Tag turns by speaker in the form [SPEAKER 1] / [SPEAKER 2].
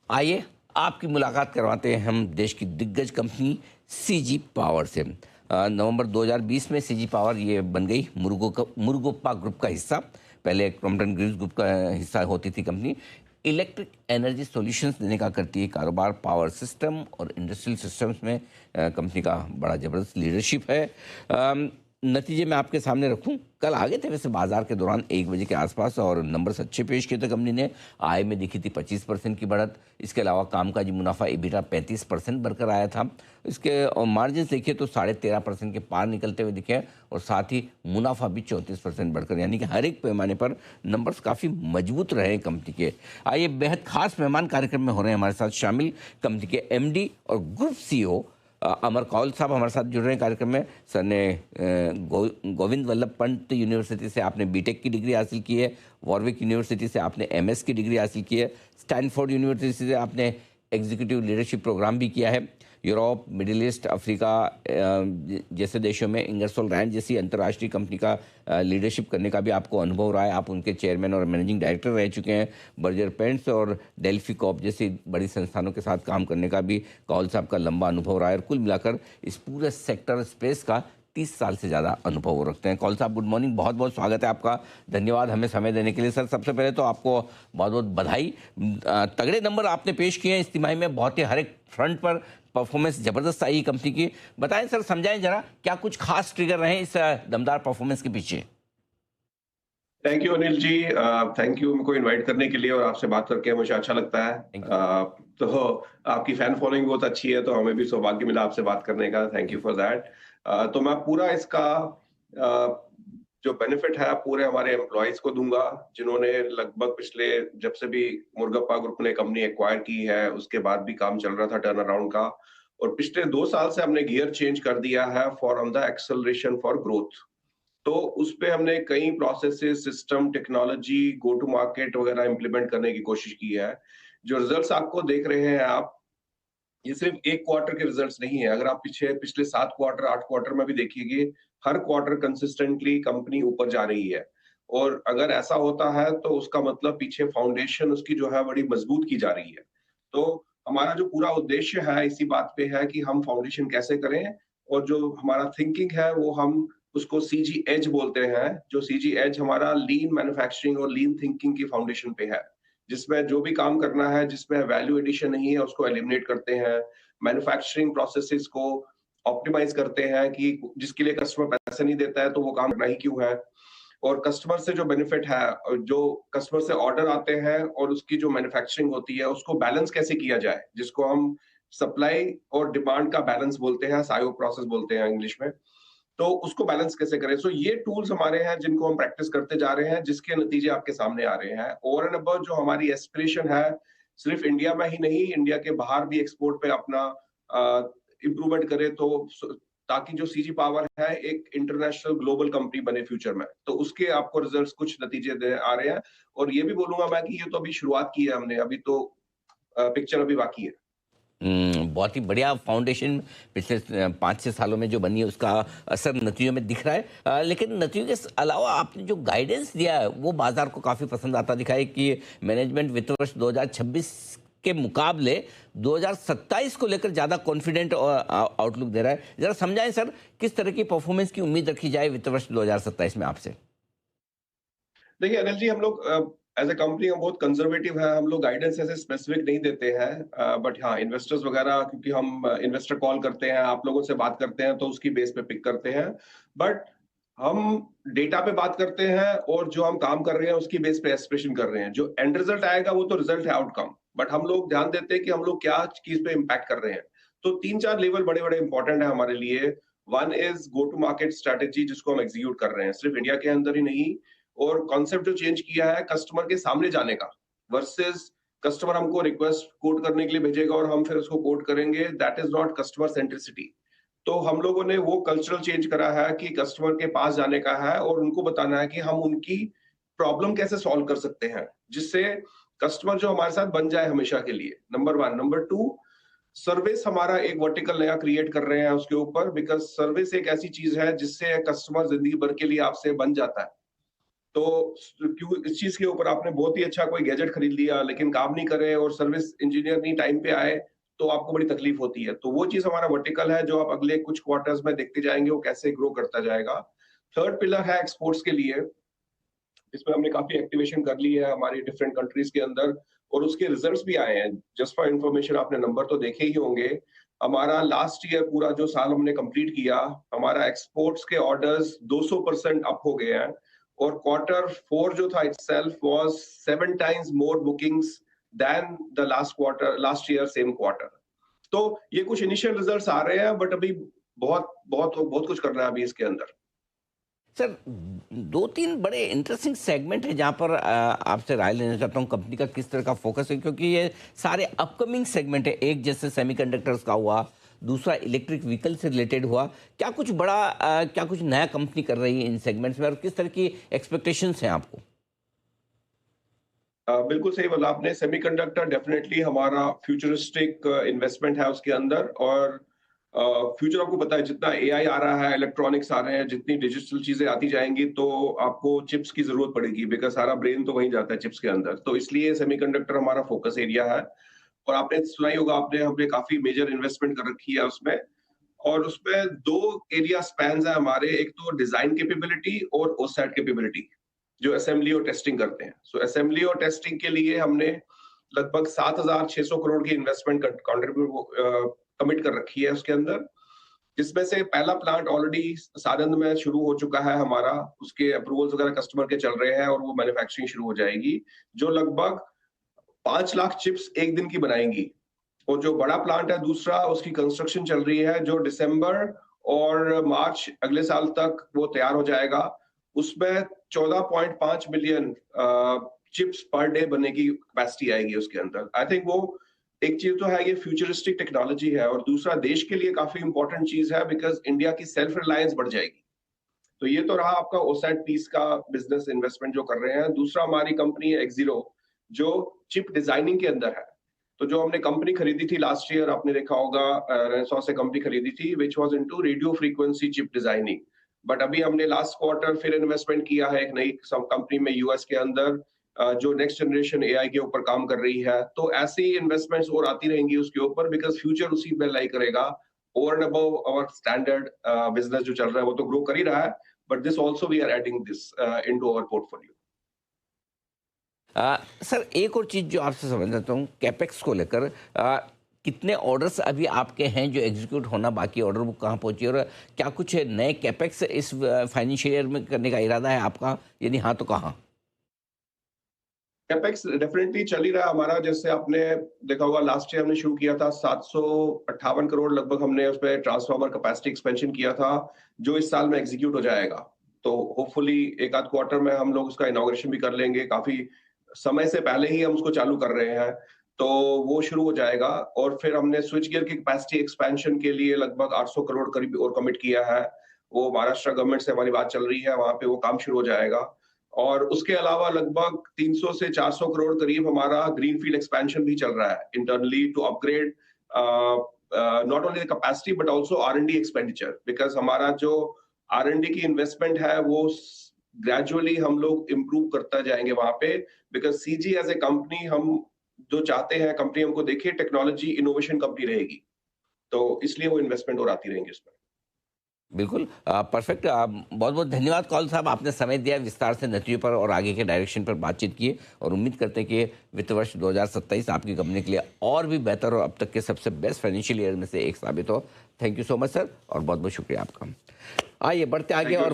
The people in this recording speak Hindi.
[SPEAKER 1] आइए आपकी मुलाकात करवाते हैं हम देश की दिग्गज कंपनी सीजी पावर से। नवंबर 2020 में सीजी पावर ये बन गई मुरुगोप्पा ग्रुप का हिस्सा। पहले क्रॉम्पटन ग्रीव्स ग्रुप का हिस्सा होती थी कंपनी। इलेक्ट्रिक एनर्जी सॉल्यूशंस देने का करती है कारोबार। पावर सिस्टम और इंडस्ट्रियल सिस्टम्स में कंपनी का बड़ा ज़बरदस्त लीडरशिप है। नतीजे मैं आपके सामने रखूं, कल आ गए थे वैसे बाजार के दौरान 1 बजे के आसपास और नंबर्स अच्छे पेश किए थे कंपनी ने। आय में दिखी थी 25% की बढ़त। इसके अलावा कामकाजी मुनाफा EBITDA 35% बढ़कर आया था। इसके मार्जिन देखिए तो 13.5% के पार निकलते हुए दिखे और साथ ही मुनाफा भी 34% बढ़कर, यानी कि हर एक पैमाने पर नंबर्स काफ़ी मजबूत रहे हैं कंपनी के। आइए बेहद खास मेहमान कार्यक्रम में हो रहे हैं हमारे साथ शामिल कंपनी के MD और ग्रुप CEO अमर कौल साहब हमारे साथ जुड़ रहे हैं कार्यक्रम में। सर ने गोविंद वल्लभ पंत यूनिवर्सिटी से आपने बीटेक की डिग्री हासिल की है। वॉरविक यूनिवर्सिटी से आपने MS की डिग्री हासिल की है। स्टैनफोर्ड यूनिवर्सिटी से आपने एग्जीक्यूटिव लीडरशिप प्रोग्राम भी किया है। यूरोप, मिडिल ईस्ट, अफ्रीका जैसे देशों में इंगरसोल रैंड जैसी अंतर्राष्ट्रीय कंपनी का लीडरशिप करने का भी आपको अनुभव रहा है। आप उनके चेयरमैन और मैनेजिंग डायरेक्टर रह चुके हैं। बर्जर पेंट्स और डेल्फी कॉप जैसी बड़ी संस्थानों के साथ काम करने का भी कौल साहब का लंबा अनुभव रहा है और कुल मिलाकर इस पूरे सेक्टर स्पेस का 30 साल से ज़्यादा अनुभव वो रखते हैं। कौल साहब गुड मॉर्निंग, बहुत बहुत स्वागत है आपका। धन्यवाद हमें समय देने के लिए। सर सबसे पहले तो आपको बहुत बहुत बधाई। तगड़े नंबर आपने पेश किए हैं इस तिमाही में, बहुत ही हर एक फ्रंट पर परफॉर्मेंस जबरदस्त आई कंपनी की। बताएं सर, समझाएं जरा क्या कुछ खास ट्रिगर रहे इस दमदार परफॉर्मेंस के पीछे।
[SPEAKER 2] Thank you Anil ji, thank you हमको इनवाइट करने के लिए और आपसे बात करके मुझे अच्छा लगता है। तो आपकी फैन फॉलोइंग बहुत अच्छी है, तो हमें भी सौभाग्य मिला आपसे बात करने का। Thank you for that. तो मैं पूरा इसका जो बेनिफिट है पूरे हमारे एम्प्लॉयज को दूंगा, जिन्होंने लगभग पिछले जब से भी मुरुगप्पा ग्रुप ने कंपनी एक्वायर की है उसके बाद भी काम चल रहा था टर्न अराउंड का, और पिछले 2 साल से हमने गियर चेंज कर दिया है for on the acceleration for growth. तो उस पे हमने कई processes, system, technology, go to market वगैरह इंप्लीमेंट करने की कोशिश की है। जो रिजल्ट्स आपको देख रहे हैं आप, ये सिर्फ एक क्वार्टर के रिजल्ट्स नहीं है। अगर आप पिछले 7 क्वार्टर, 8 क्वार्टर में भी देखिएगा, हर क्वार्टर कंसिस्टेंटली कंपनी ऊपर जा रही है। और अगर ऐसा होता है तो उसका मतलब पीछे फाउंडेशन उसकी जो है बड़ी मजबूत की जा रही है। तो हमारा जो पूरा उद्देश्य है इसी बात पे है कि हम फाउंडेशन कैसे करें, और जो हमारा थिंकिंग है वो हम उसको सीजी एज बोलते हैं। जो सीजी एज हमारा लीन मैन्युफैक्चरिंग और लीन थिंकिंग की फाउंडेशन पे है, जिसमें जो भी काम करना है जिसमें वैल्यू एडिशन नहीं है उसको एलिमिनेट करते हैं। मैन्युफैक्चरिंग प्रोसेसेस को ऑप्टिमाइज करते हैं कि जिसके लिए कस्टमर पैसे नहीं देता है तो वो काम करना ही क्यों है। और कस्टमर से जो बेनिफिट है, जो कस्टमर से ऑर्डर आते हैं और उसकी जो मैन्युफैक्चरिंग होती है उसको बैलेंस कैसे किया जाए, जिसको हम सप्लाई और डिमांड का बैलेंस बोलते हैं, सायो प्रोसेस बोलते हैं इंग्लिश में। तो उसको बैलेंस कैसे करें। सो ये टूल्स हमारे हैं जिनको हम प्रैक्टिस करते जा रहे हैं, जिसके नतीजे आपके सामने आ रहे हैं। ओवर एंड अबव जो हमारी एस्पिरेशन है, सिर्फ इंडिया में ही नहीं, इंडिया के बाहर भी एक्सपोर्ट पे अपना इम्प्रूवमेंट करें, तो ताकि जो सीजी पावर है एक इंटरनेशनल ग्लोबल कंपनी बने फ्यूचर में। तो उसके आपको रिजल्ट्स कुछ नतीजे आ रहे हैं। और ये भी बोलूंगा मैं कि ये तो अभी शुरुआत की है हमने, अभी तो पिक्चर अभी बाकी है।
[SPEAKER 1] बहुत ही बढ़िया फाउंडेशन पिछले 5-6 सालों में जो बनी है उसका असर नतीजों में दिख रहा है। लेकिन नतीजों के अलावा आपने जो गाइडेंस दिया है वो बाजार को काफ़ी पसंद आता दिखा है कि मैनेजमेंट वित्त वर्ष 2026 के मुकाबले 2027 को लेकर ज़्यादा कॉन्फिडेंट आउटलुक दे रहा है। ज़रा समझाएं सर, किस तरह की परफॉर्मेंस की उम्मीद रखी जाए वित्त वर्ष 2027 में आपसे।
[SPEAKER 2] देखिए अनिल जी, हम लोग एज ए कंपनी हम बहुत कंजर्वेटिव है। हम लोग गाइडेंस ऐसे स्पेसिफिक नहीं देते हैं, बट हाँ इन्वेस्टर्स वगैरह, क्योंकि हम इन्वेस्टर कॉल करते हैं, आप लोगों से बात करते हैं, तो उसकी बेस पे पिक करते हैं। बट हम डेटा पे बात करते हैं और जो हम काम कर रहे हैं उसकी बेस पे एस्पिरेशन कर रहे हैं। जो एंड रिजल्ट आएगा वो तो रिजल्ट है, आउटकम, बट हम लोग ध्यान देते हैं कि हम लोग क्या चीज पे इम्पैक्ट कर रहे हैं। तो 3-4 लेवल बड़े बड़े इंपॉर्टेंट है हमारे लिए। One is go to market strategy, जिसको हम एग्जीक्यूट कर रहे हैं सिर्फ इंडिया के अंदर ही नहीं। और कॉन्सेप्ट जो चेंज किया है कस्टमर के सामने जाने का, वर्सेस कस्टमर हमको रिक्वेस्ट कोड करने के लिए भेजेगा और हम फिर उसको कोड करेंगे, that is not customer centricity. तो हम लोगों ने वो कल्चरल चेंज करा है कि कस्टमर के पास जाने का है और उनको बताना है कि हम उनकी प्रॉब्लम कैसे सॉल्व कर सकते हैं, जिससे कस्टमर जो हमारे साथ बन जाए हमेशा के लिए। नंबर 1। नंबर 2, सर्विस हमारा एक वर्टिकल नया क्रिएट कर रहे हैं उसके ऊपर, बिकॉज सर्विस एक ऐसी चीज है जिससे कस्टमर जिंदगी भर के लिए आपसे बन जाता है। तो क्यों इस चीज के ऊपर आपने बहुत ही अच्छा कोई गैजेट खरीद लिया लेकिन काम नहीं करे और सर्विस इंजीनियर नहीं टाइम पे आए, तो आपको बड़ी तकलीफ होती है। तो वो चीज हमारा वर्टिकल है जो आप अगले कुछ क्वार्टर्स में देखते जाएंगे वो कैसे ग्रो करता जाएगा। थर्ड पिलर है एक्सपोर्ट्स के लिए, इसमें हमने काफी एक्टिवेशन कर ली है हमारी डिफरेंट कंट्रीज के अंदर और उसके रिजल्ट्स भी आए हैं। जस्ट फॉर इन्फॉर्मेशन, आपने नंबर तो देखे ही होंगे। हमारा लास्ट ईयर पूरा जो साल हमने कंप्लीट किया, हमारा एक्सपोर्ट्स के ऑर्डर्स 200% अप हो गए हैं और क्वार्टर 4 जो था itself was 7 times more bookings than the last year same quarter. तो ये कुछ इनिशियल रिजल्ट्स आ रहे हैं, बट अभी बहुत बहुत बहुत कुछ करना है अभी इसके अंदर।
[SPEAKER 1] सर, दो तीन बड़े इंटरेस्टिंग सेगमेंट है जहां पर आपसे राय लेना चाहता हूं कंपनी का किस तरह का फोकस है, क्योंकि ये सारे अपकमिंग सेगमेंट है। एक जैसे सेमीकंडक्टर्स का हुआ, दूसरा इलेक्ट्रिक व्हीकल से रिलेटेड हुआ। क्या कुछ बड़ा क्या कुछ नया कंपनी कर रही है इन सेगमेंट्स में और किस तरह की एक्सपेक्टेशंस हैं आपको?
[SPEAKER 2] बिल्कुल सही बोला आपने। सेमीकंडक्टर डेफिनेटली हमारा फ्यूचरिस्टिक इन्वेस्टमेंट है उसके अंदर। और फ्यूचर आपको पता है, जितना एआई आ रहा है, इलेक्ट्रॉनिक्स आ रहे हैं, जितनी डिजिटल चीजें आती जाएंगी, तो आपको चिप्स की जरूरत पड़ेगी, बिकॉज सारा ब्रेन तो वहीं जाता है चिप्स के अंदर। तो इसलिए सेमीकंडक्टर हमारा फोकस एरिया है। और आपने सुना ही होगा, आपने हमने काफी मेजर इन्वेस्टमेंट कर रखी है उसमें। और उसमें दो एरिया स्पैन्स है हमारे, एक तो डिजाइन कैपेबिलिटी और ओसैट कैपेबिलिटी, जो असेंबली और टेस्टिंग करते हैं। सो असेंबली और टेस्टिंग के लिए हमने लगभग 7,600 करोड़ की इन्वेस्टमेंट कमिट कर रखी है उसके अंदर, जिसमें से पहला प्लांट ऑलरेडी सानंद में शुरू हो चुका है हमारा। उसके अप्रूवल्स वगैरह कस्टमर के चल रहे हैं और वो मैन्युफैक्चरिंग शुरू हो जाएगी, जो लगभग 5 लाख चिप्स एक दिन की बनाएंगी। और जो बड़ा प्लांट है दूसरा, उसकी कंस्ट्रक्शन चल रही है, जो दिसंबर और मार्च अगले साल तक वो तैयार हो जाएगा। उसमें 14.5 मिलियन चिप्स पर डे बनने की कैपेसिटी आएगी उसके अंदर। आई थिंक वो एक चीज तो है, ये फ्यूचरिस्टिक टेक्नोलॉजी है। और दूसरा, देश के लिए काफी इंपॉर्टेंट चीज है, बिकॉज इंडिया की सेल्फ रिलायंस बढ़ जाएगी। तो ये तो रहा आपका ओसैट पीस का बिजनेस इन्वेस्टमेंट जो कर रहे हैं। दूसरा, हमारी कंपनी है एक्जीरो, जो चिप डिजाइनिंग के अंदर है। तो जो हमने कंपनी खरीदी थी लास्ट ईयर, आपने देखा होगा, रेनेसां से कंपनी खरीदी थी, which was into radio frequency chip designing. But अभी हमने लास्ट क्वार्टर फिर इन्वेस्टमेंट किया है एक नई कंपनी में यूएस के अंदर, जो नेक्स्ट जनरेशन एआई के ऊपर काम कर रही है। तो ऐसी इन्वेस्टमेंट्स और आती रहेंगी उसके ऊपर, बिकॉज फ्यूचर उसी पे लाई करेगा। Over and above our standard business जो चल रहा है वो तो ग्रो कर ही रहा है, but this also we are adding this into our portfolio.
[SPEAKER 1] Sir, एक और चीज़ जो आपसे समझना चाहता हूँ कैपेक्स को लेकर, कितने ऑर्डर्स अभी आपके हैं जो एग्जीक्यूट होना बाकी, ऑर्डर बुक कहाँ पहुंची, और क्या कुछ नए कैपेक्स इस फाइनेंशियल ईयर में करने का इरादा है आपका? यदि हाँ तो कहाँ?
[SPEAKER 2] कैपेक्स डेफिनेटली चल ही रहा है हमारा। जैसे आपने देखा होगा, लास्ट ईयर हमने शुरू किया था 758 करोड़ लगभग, हमने उसमें ट्रांसफार्मर कैपेसिटी एक्सपेंशन किया था, जो इस साल में एग्जीक्यूट हो जाएगा। तो होपफुली एक आध क्वार्टर में हम लोग उसका इनॉग्रेशन भी कर लेंगे। काफी समय से पहले ही हम उसको चालू कर रहे हैं, तो वो शुरू हो जाएगा। और फिर हमने स्विच गियर की कैपेसिटी एक्सपेंशन के लिए लगभग 800 करोड़ करीब और कमिट किया है। वो महाराष्ट्र गवर्नमेंट से हमारी बात चल रही है, वहां पे वो काम शुरू हो जाएगा। और उसके अलावा लगभग 300 से 400 करोड़ करीब हमारा ग्रीनफील्ड एक्सपेंशन भी चल रहा है internally, to upgrade not only the capacity but also R and D expenditure. Because हमारा जो आर&डी की इन्वेस्टमेंट है वो ग्रेजुअली हम लोग इम्प्रूव करता जाएंगे वहां पे। Because CG as a company, हम जो चाहते हैं कंपनी हमको देखिए टेक्नोलॉजी इनोवेशन कंपनी रहेगी, तो इसलिए वो इन्वेस्टमेंट और आती रहेंगी उसमें।
[SPEAKER 1] बिल्कुल परफेक्ट। बहुत बहुत धन्यवाद कौल साहब, आपने समय दिया, विस्तार से नतीजों पर और आगे के डायरेक्शन पर बातचीत की, और उम्मीद करते हैं कि वित्त वर्ष 2027 आपकी कंपनी के लिए और भी बेहतर और अब तक के सबसे बेस्ट फाइनेंशियल ईयर में से एक साबित हो। Thank you so much sir, और बहुत बहुत शुक्रिया आपका। आइए बढ़ते आगे और